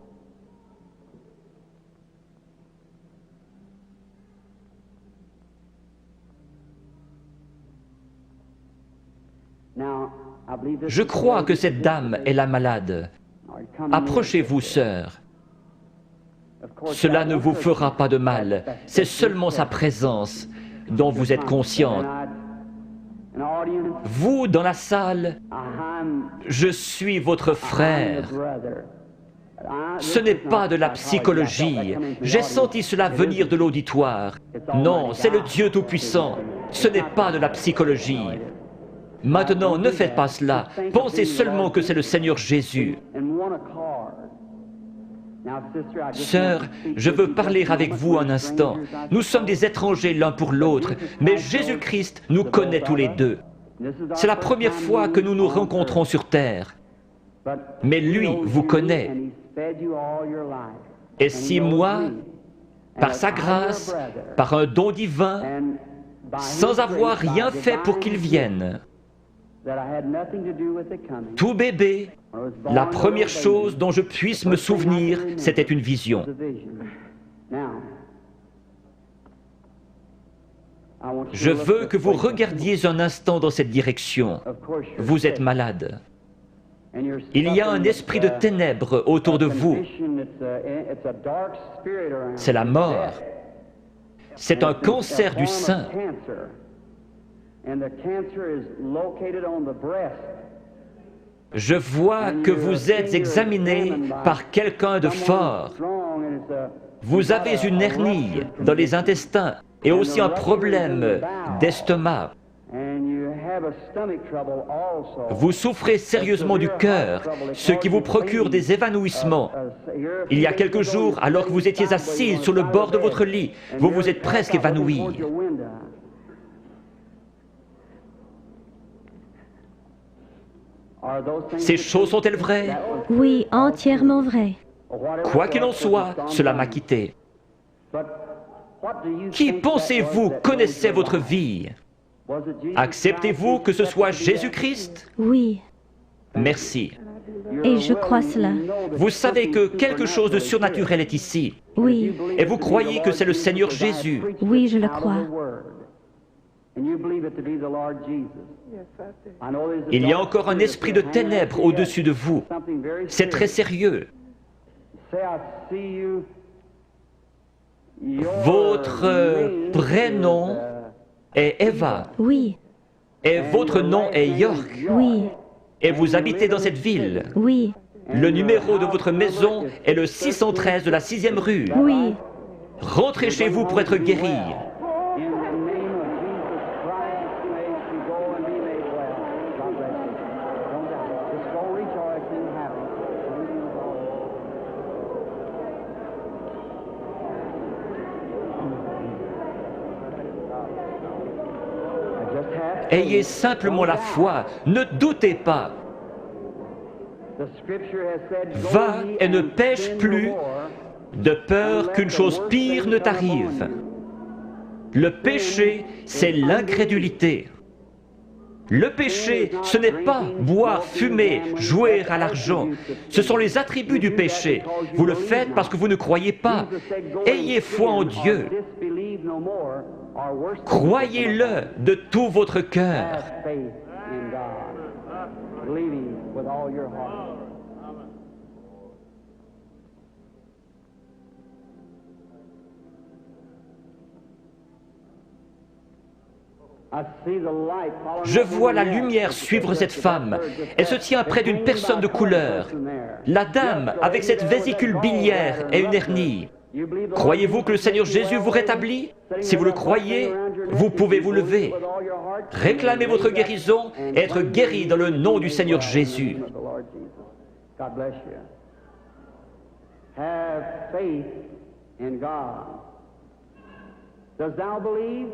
Je crois que cette dame est la malade. Approchez-vous, sœur. Cela ne vous fera pas de mal. C'est seulement sa présence dont vous êtes consciente. Vous, dans la salle, je suis votre frère. Ce n'est pas de la psychologie. J'ai senti cela venir de l'auditoire. Non, c'est le Dieu Tout-Puissant. Ce n'est pas de la psychologie. Maintenant, ne faites pas cela. Pensez seulement que c'est le Seigneur Jésus. Sœur, je veux parler avec vous un instant. Nous sommes des étrangers l'un pour l'autre, mais Jésus-Christ nous connaît tous les deux. C'est la première fois que nous nous rencontrons sur terre. Mais lui vous connaît. Et si moi, par sa grâce, par un don divin, sans avoir rien fait pour qu'il vienne, tout bébé, la première chose dont je puisse me souvenir, c'était une vision. Je veux que vous regardiez un instant dans cette direction. Vous êtes malade. Il y a un esprit de ténèbres autour de vous. C'est la mort. C'est un cancer du sein. Je vois que vous êtes examiné par quelqu'un de fort. Vous avez une hernie dans les intestins et aussi un problème d'estomac. Vous souffrez sérieusement du cœur, ce qui vous procure des évanouissements. Il y a quelques jours, alors que vous étiez assise sur le bord de votre lit, vous vous êtes presque évanoui. Ces choses sont-elles vraies? Oui, entièrement vrai. Quoi qu'il en soit, cela m'a quitté. Qui pensez-vous connaissait votre vie? Acceptez-vous que ce soit Jésus-Christ? Oui, Merci. et je crois cela. Vous savez que quelque chose de surnaturel est ici. Oui, Et vous croyez que c'est le Seigneur Jésus. oui, je le crois. Il y a encore un esprit de ténèbres au-dessus de vous. C'est très sérieux. Votre prénom est Eva. Oui, Et votre nom est York. oui, Et vous habitez dans cette ville. oui, Le numéro de votre maison est le 613 de la 6e rue. oui. Rentrez chez vous pour être guéri. Ayez simplement la foi, ne doutez pas. Va et ne pêche plus, de peur qu'une chose pire ne t'arrive. Le péché, c'est l'incrédulité. Le péché, ce n'est pas boire, fumer, jouer à l'argent. Ce sont les attributs du péché. Vous le faites parce que vous ne croyez pas. Ayez foi en Dieu. Croyez-le de tout votre cœur. Je vois la lumière suivre cette femme. Elle se tient près d'une personne de couleur. La dame, avec cette vésicule biliaire et une hernie. Croyez-vous que le Seigneur Jésus vous rétablit? Si vous le croyez, vous pouvez vous lever. Réclamez votre guérison et être guéri dans le nom du Seigneur Jésus. Have faith in God. Does thou believe?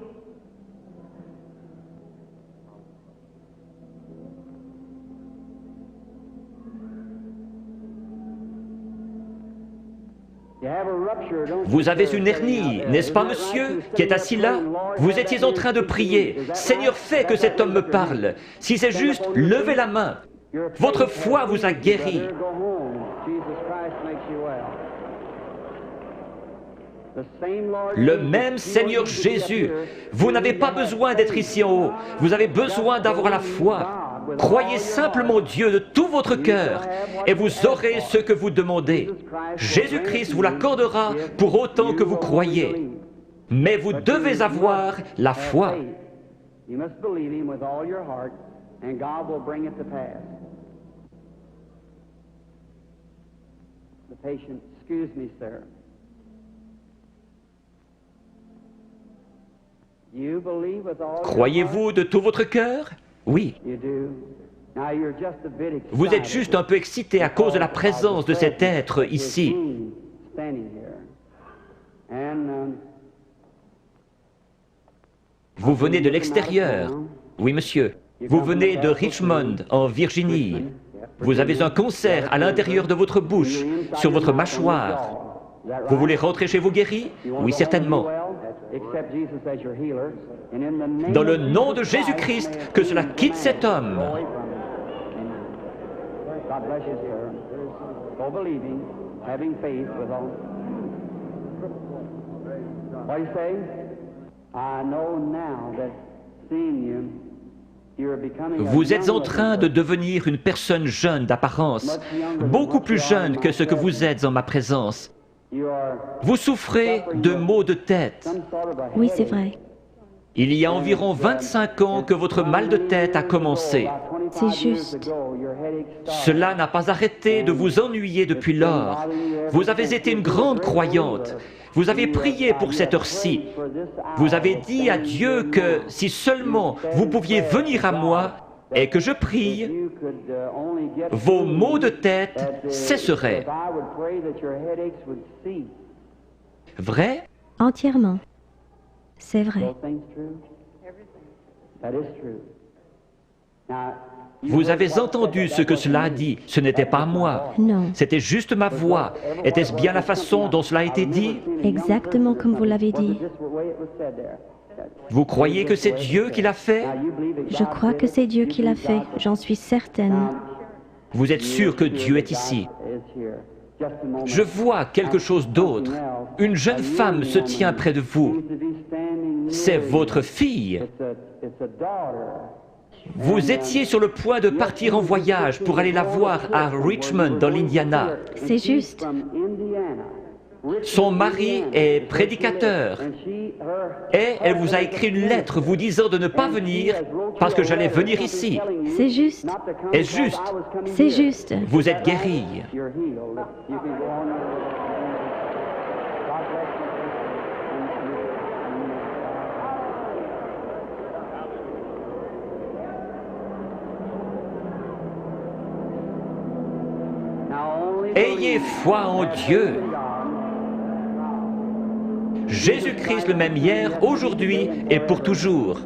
Vous avez une hernie, n'est-ce pas, monsieur, qui est assis là? Vous étiez en train de prier. Seigneur, fais que cet homme me parle. Si c'est juste, levez la main. Votre foi vous a guéri. Le même Seigneur Jésus. Vous n'avez pas besoin d'être ici en haut. Vous avez besoin d'avoir la foi. Croyez simplement Dieu de tout votre cœur et vous aurez ce que vous demandez. Jésus-Christ vous l'accordera pour autant que vous croyez. Mais vous devez avoir la foi. You must believe him with all your heart, and God will bring it to pass. The patient, excuse me, sir. You believe with all your Croyez-vous de tout votre cœur? Oui. heart? You do. Now you're just a bit excited. Vous êtes juste un peu excité à cause de la présence de cet être ici. Standing here. And Vous venez de l'extérieur. Oui, monsieur. Vous venez de Richmond, en Virginie. Vous avez un concert à l'intérieur de votre bouche, sur votre mâchoire. Vous voulez rentrer chez vous guéri? Oui, certainement. Dans le nom de Jésus-Christ, que cela quitte cet homme. God bless you, sir. Go believing, having faith with all. What do you say? I know now that seeing you, you're becoming a Vous êtes en young train de devenir une personne jeune d'apparence, beaucoup plus jeune que ce que vous êtes en ma présence. You are Vous souffrez de maux de tête. some sort of a Oui, c'est headache. vrai. Il y a environ 25 ans que votre mal de tête a commencé. About 25 C'est years juste. ago, your headache started. Cela n'a pas arrêté de vous ennuyer depuis lors. Vous avez été une grande croyante. Vous avez prié pour cette heure-ci. Vous avez dit à Dieu que si seulement vous pouviez venir à moi et que je prie, You could only get vos through maux de that, tête cesseraient. if I would pray that your headaches would cease. Vrai? Entièrement. C'est vrai. Those things true? That is true. Now, you Vous heard avez what entendu said, ce that que wasn't cela a me. dit. Ce n'était pas moi. Non. C'était juste ma voix. Était-ce bien la façon dont cela a été dit? Exactement comme vous l'avez dit. Vous croyez que c'est Dieu qui l'a fait? Je crois que c'est Dieu qui l'a fait. J'en suis certaine. Vous êtes sûr que Dieu est ici? Je vois quelque chose d'autre. Une jeune femme se tient près de vous. C'est votre fille. Vous étiez sur le point de partir en voyage pour aller la voir à Richmond, dans l'Indiana. C'est juste. Son mari est prédicateur et elle vous a écrit une lettre vous disant de ne pas venir parce que j'allais venir ici. C'est juste. Est-ce juste? C'est juste. Vous êtes guéri. Ayez foi en Dieu. Jésus-Christ le même hier, aujourd'hui et pour toujours.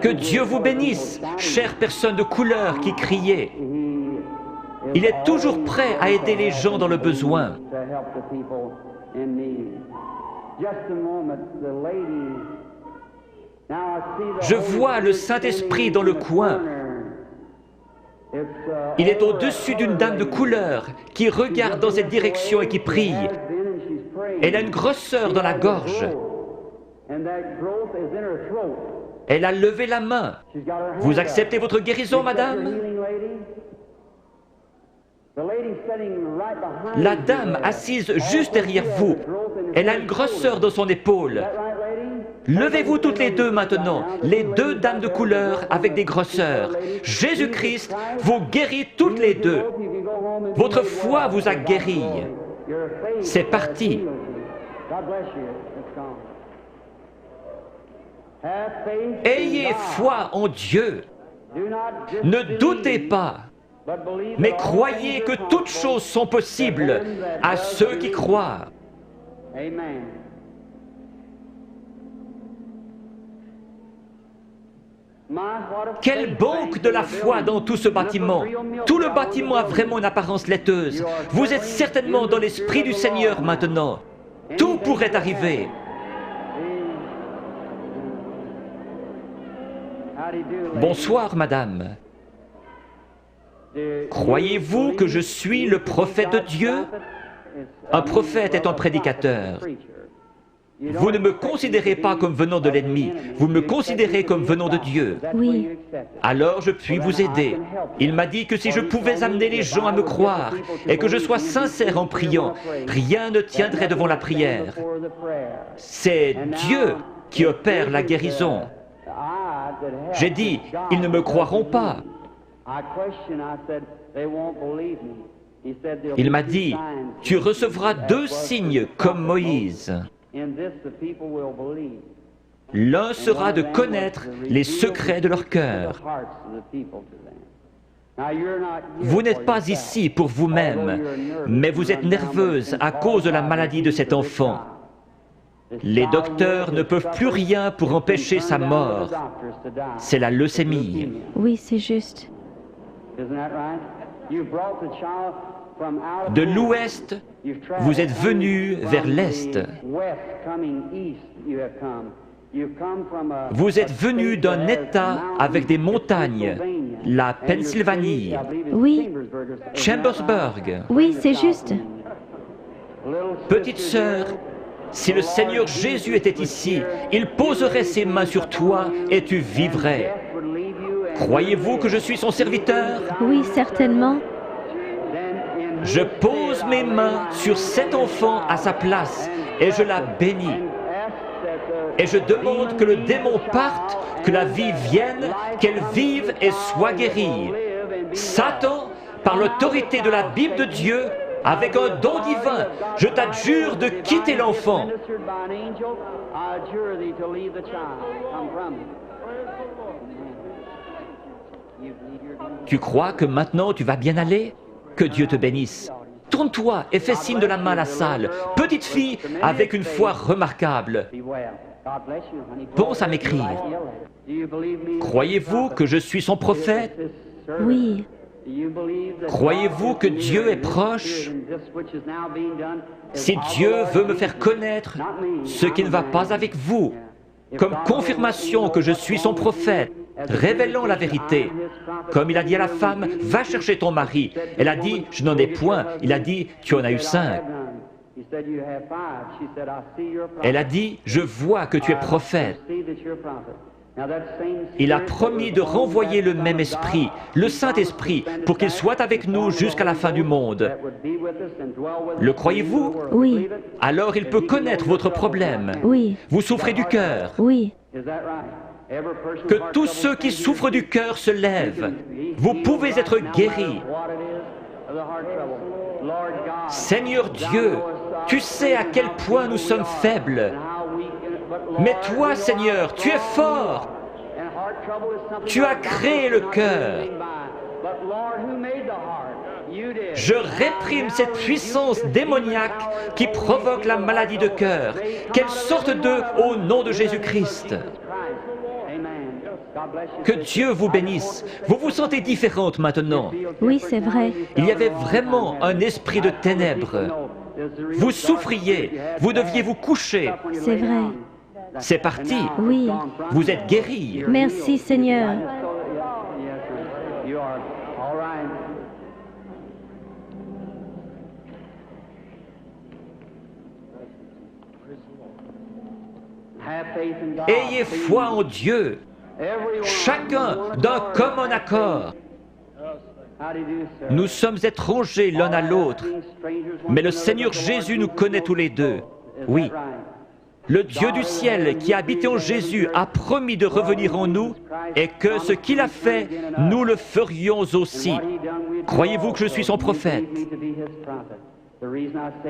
Que Dieu vous bénisse, chère personne de couleur qui criait. Il est toujours prêt à aider les gens dans le besoin. Je vois le Saint-Esprit dans le coin. Il est au-dessus d'une dame de couleur qui regarde dans cette direction et qui prie. Elle a une grosseur dans la gorge. Elle a levé la main. Vous acceptez votre guérison, madame? La dame assise juste derrière vous, elle a une grosseur dans son épaule. Levez-vous toutes les deux maintenant, les deux dames de couleur avec des grosseurs. Jésus-Christ vous guérit toutes les deux. Votre foi vous a guéri. C'est parti. Ayez foi en Dieu. Ne doutez pas, mais croyez que toutes choses sont possibles à ceux qui croient. Quelle banque de la foi dans tout ce bâtiment! Tout le bâtiment a vraiment une apparence laiteuse. Vous êtes certainement dans l'Esprit du Seigneur maintenant. Tout pourrait arriver. Bonsoir, madame. Croyez-vous que je suis le prophète de Dieu? Un prophète est un prédicateur. Vous ne me considérez pas comme venant de l'ennemi, vous me considérez comme venant de Dieu. Oui. Alors je puis vous aider. Il m'a dit que si je pouvais amener les gens à me croire et que je sois sincère en priant, rien ne tiendrait devant la prière. C'est Dieu qui opère la guérison. J'ai dit, ils ne me croiront pas. Il m'a dit, tu recevras 2 signes comme Moïse. L'un sera de connaître les secrets de leur cœur. Vous n'êtes pas ici pour vous-même, mais vous êtes nerveuse à cause de la maladie de cet enfant. Les docteurs ne peuvent plus rien pour empêcher sa mort. C'est la leucémie. Oui, c'est juste. De l'ouest, vous êtes venu vers l'est. Vous êtes venu d'un État avec des montagnes, la Pennsylvanie, Oui. Chambersburg. Oui, c'est juste. Petite sœur, si le Seigneur Jésus était ici, il poserait ses mains sur toi et tu vivrais. Croyez-vous que je suis son serviteur? Oui, certainement. Je pose mes mains sur cet enfant à sa place et je la bénis. Et je demande que le démon parte, que la vie vienne, qu'elle vive et soit guérie. Satan, par l'autorité de la Bible de Dieu, avec un don divin, je t'adjure de quitter l'enfant. Tu crois que maintenant tu vas bien aller? Que Dieu te bénisse. Tourne-toi et fais signe de la main à la salle. Petite fille avec une foi remarquable. Pense à m'écrire. Croyez-vous que je suis son prophète? Oui. Croyez-vous que Dieu est proche? Si Dieu veut me faire connaître ce qui ne va pas avec vous, comme confirmation que je suis son prophète, révélant la vérité. Comme il a dit à la femme, va chercher ton mari. Elle a dit, je n'en ai point. Il a dit, tu en as eu 5. Elle a dit, je vois que tu es prophète. Il a promis de renvoyer le même esprit, le Saint-Esprit, pour qu'il soit avec nous jusqu'à la fin du monde. Le croyez-vous? Oui. Alors il peut connaître votre problème. Oui. Vous souffrez du cœur. Oui. Que tous ceux qui souffrent du cœur se lèvent. Vous pouvez être guéris. Seigneur Dieu, tu sais à quel point nous sommes faibles. Mais toi, Seigneur, tu es fort. Tu as créé le cœur. Je réprime cette puissance démoniaque qui provoque la maladie de cœur. Qu'elle sorte d'eux au nom de Jésus-Christ. Que Dieu vous bénisse. Vous vous sentez différente maintenant. Oui, c'est vrai. Il y avait vraiment un esprit de ténèbres. Vous souffriez. Vous deviez vous coucher. C'est vrai. C'est parti. Oui. Vous êtes guéri. Merci, Seigneur. Ayez foi en Dieu, chacun d'un commun accord. Nous sommes étrangers l'un à l'autre, mais le Seigneur Jésus nous connaît tous les deux. Oui. Le Dieu du ciel qui a habité en Jésus a promis de revenir en nous et que ce qu'il a fait, nous le ferions aussi. Croyez-vous que je suis son prophète?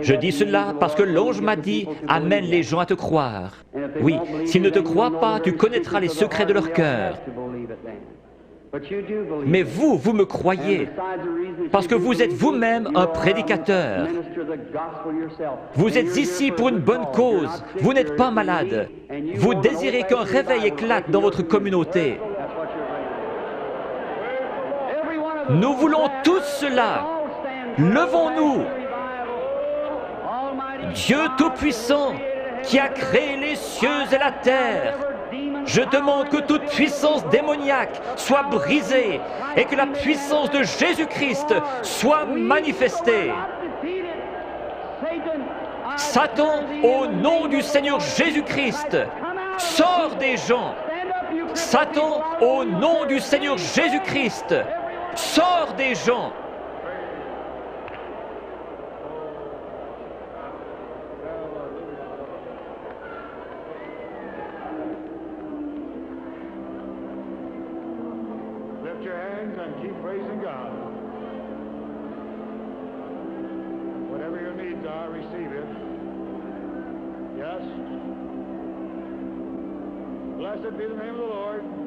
Je dis cela parce que l'ange m'a dit « Amène les gens à te croire ». Oui, s'ils ne te croient pas, tu connaîtras les secrets de leur cœur. Mais vous, vous me croyez, parce que vous êtes vous-même un prédicateur. Vous êtes ici pour une bonne cause, vous n'êtes pas malade. Vous désirez qu'un réveil éclate dans votre communauté. Nous voulons tous cela. Levons-nous. Dieu Tout-Puissant, qui a créé les cieux et la terre, je demande que toute puissance démoniaque soit brisée et que la puissance de Jésus-Christ soit manifestée. Satan, au nom du Seigneur Jésus-Christ, sors des gens. Satan, au nom du Seigneur Jésus-Christ, sors des gens. Lift your hands and keep praising God. Whatever your needs are, receive it. Yes. Blessed be the name of the Lord.